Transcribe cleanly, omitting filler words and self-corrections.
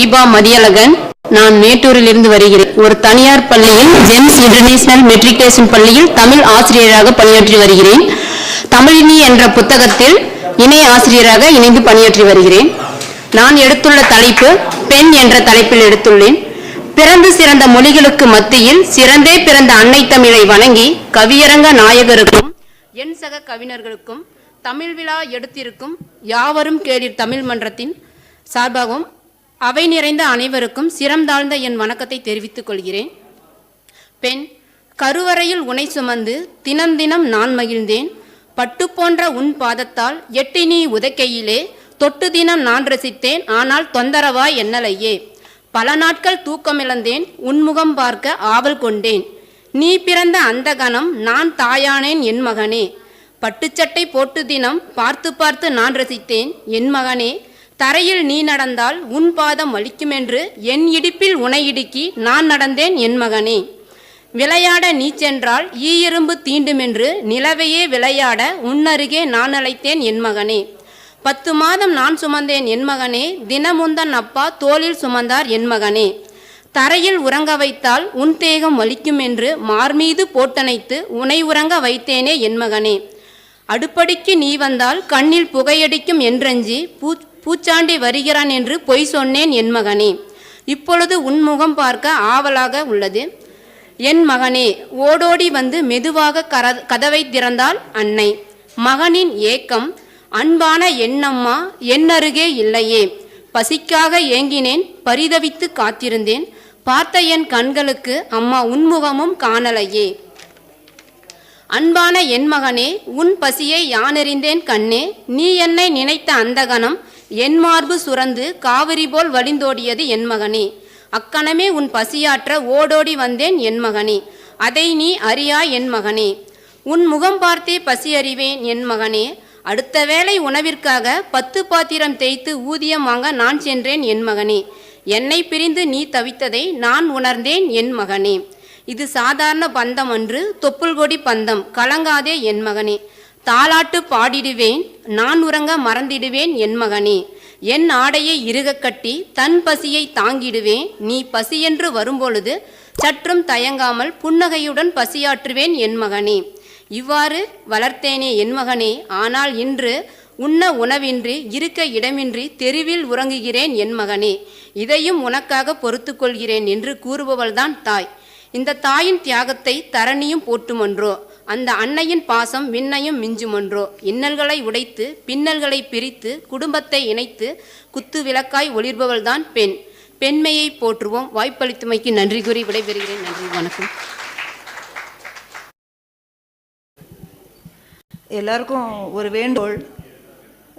தீபா மதியழகன். நான் மேட்டூரிலிருந்து வருகிறேன். ஒரு தனியார் பள்ளியில் ஜெம்ஸ் இன்டர்நேஷனல் மெட்ரிகுலேஷன் பள்ளியில் தமிழ் ஆசிரியராக பணியாற்றி வருகிறேன். தமிழினி என்ற புத்தகத்தில் இணை ஆசிரியராக இணைந்து பணியாற்றி வருகிறேன். நான் எடுத்துள்ள தலைப்பு பெண் என்ற தலைப்பில் எடுத்துள்ளேன். பிறந்து சிறந்த மொழிகளுக்கு மத்தியில் சிறந்தே பிறந்த அன்னை தமிழை வணங்கி கவியரங்க நாயகருக்கும் என் சக கவிஞர்களுக்கும் தமிழ் விழா எடுத்திருக்கும் யாவரும் கேளீர் தமிழ் மன்றத்தின் சார்பாகவும் அவை நிறைந்த அனைவருக்கும் சிரம் தாழ்ந்த என் வணக்கத்தை தெரிவித்துக் கொள்கிறேன். பெண், கருவறையில் உனை சுமந்து தினம் தினம் நான் மகிழ்ந்தேன். பட்டு போன்ற உன் பாதத்தால் எட்டி நீ உதைக்கையிலே தொட்டு தினம் நான் ரசித்தேன். ஆனால் தொந்தரவாய் என்னலையே, பல நாட்கள் தூக்கமிழந்தேன். உன்முகம் பார்க்க ஆவல் கொண்டேன். நீ பிறந்த அந்த கணம் நான் தாயானேன் என் மகனே. பட்டுச்சட்டை போட்டு தினம் பார்த்து பார்த்து நான் ரசித்தேன் என் மகனே. தரையில் நீ நடந்தால் உன் பாதம் வலிக்குமென்று என் இடுப்பில் உனை இடுக்கி நான் நடந்தேன் என் மகனே. விளையாட நீ சென்றால் ஈயெறும்பு தீண்டுமென்று நிலவையே விளையாட உன்னருகே நான் அழைத்தேன் என் மகனே. 10 மாதம் நான் சுமந்தேன் என் மகனே. தினமுந்தன் அப்பா தோளில் சுமந்தார் என் மகனே. தரையில் உறங்க வைத்தால் உன் தேகம் வலிக்கும் என்று மார்மீது போட்டணைத்து உனை உறங்க வைத்தேனே என் மகனே. அடுப்படிக்கு நீ வந்தால் கண்ணில் புகையடிக்கும் என்றஞ்சி பூச்சாண்டி வருகிறான் என்று பொய் சொன்னேன் என் மகனே. இப்பொழுது உன் முகம் பார்க்க ஆவலாக உள்ளது என் மகனே. ஓடோடி வந்து மெதுவாக கதவை திறந்தாள் அன்னை. மகனின் ஏக்கம், அன்பான என்னம்மா என் அருகே இல்லையே. பசிக்காக ஏங்கினேன், பரிதவித்து காத்திருந்தேன். பார்த்த என் கண்களுக்கு அம்மா உன்முகமும் காணலையே. அன்பான என் மகனே, உன் பசியை யானறிந்தேன் கண்ணே. நீ என்னை நினைத்த அந்த கணம் என் மார்பு சுரந்து காவிரி போல் வழிந்தோடியது என் மகனே. அக்கணமே உன் பசியாற்ற ஓடோடி வந்தேன் என் மகனே. அதை நீ அறியாய் என் மகனே. உன் முகம் பார்த்தே பசி அறிவேன் என் மகனே. அடுத்த வேளை உணவிற்காக 10 பாத்திரம் தேய்த்து ஊதியம் வாங்க நான் சென்றேன் என் மகனே. என்னை பிரிந்து நீ தவித்ததை நான் உணர்ந்தேன் என் மகனே. இது சாதாரண பந்தம் அன்று, தொப்புள் கொடி பந்தம், கலங்காதே என் மகனே. தாலாட்டு பாடிடுவேன், நான் உறங்க மறந்திடுவேன் என் மகனே. என் ஆடையை இறுக கட்டி தன் பசியை தாங்கிடுவேன். நீ பசியென்று வரும்பொழுது சற்றும் தயங்காமல் புன்னகையுடன் பசியாற்றுவேன் என் மகனே. இவ்வாறு வளர்த்தேனே என் மகனே. ஆனால் இன்று உண்ண உணவின்றி இருக்க இடமின்றி தெருவில் உறங்குகிறேன் என் மகனே. இதையும் உனக்காக பொறுத்து கொள்கிறேன் என்று கூறுபவள்தான் தாய். இந்த தாயின் தியாகத்தை தரணியும் போட்டுமன்றோ. அந்த அன்னையின் பாசம் விண்ணையும் மிஞ்சுமன்றோ. இன்னல்களை உடைத்து பின்னல்களை பிரித்து குடும்பத்தை இணைத்து குத்து விளக்காய் ஒளிர்பவள்தான் பெண். பெண்மையை போற்றுவோம். வாய்ப்பளித்துமைக்கு நன்றி கூறி விடைபெறுகிறேன். நன்றி, வணக்கம். எல்லாருக்கும் ஒரு வேண்டுகோள்.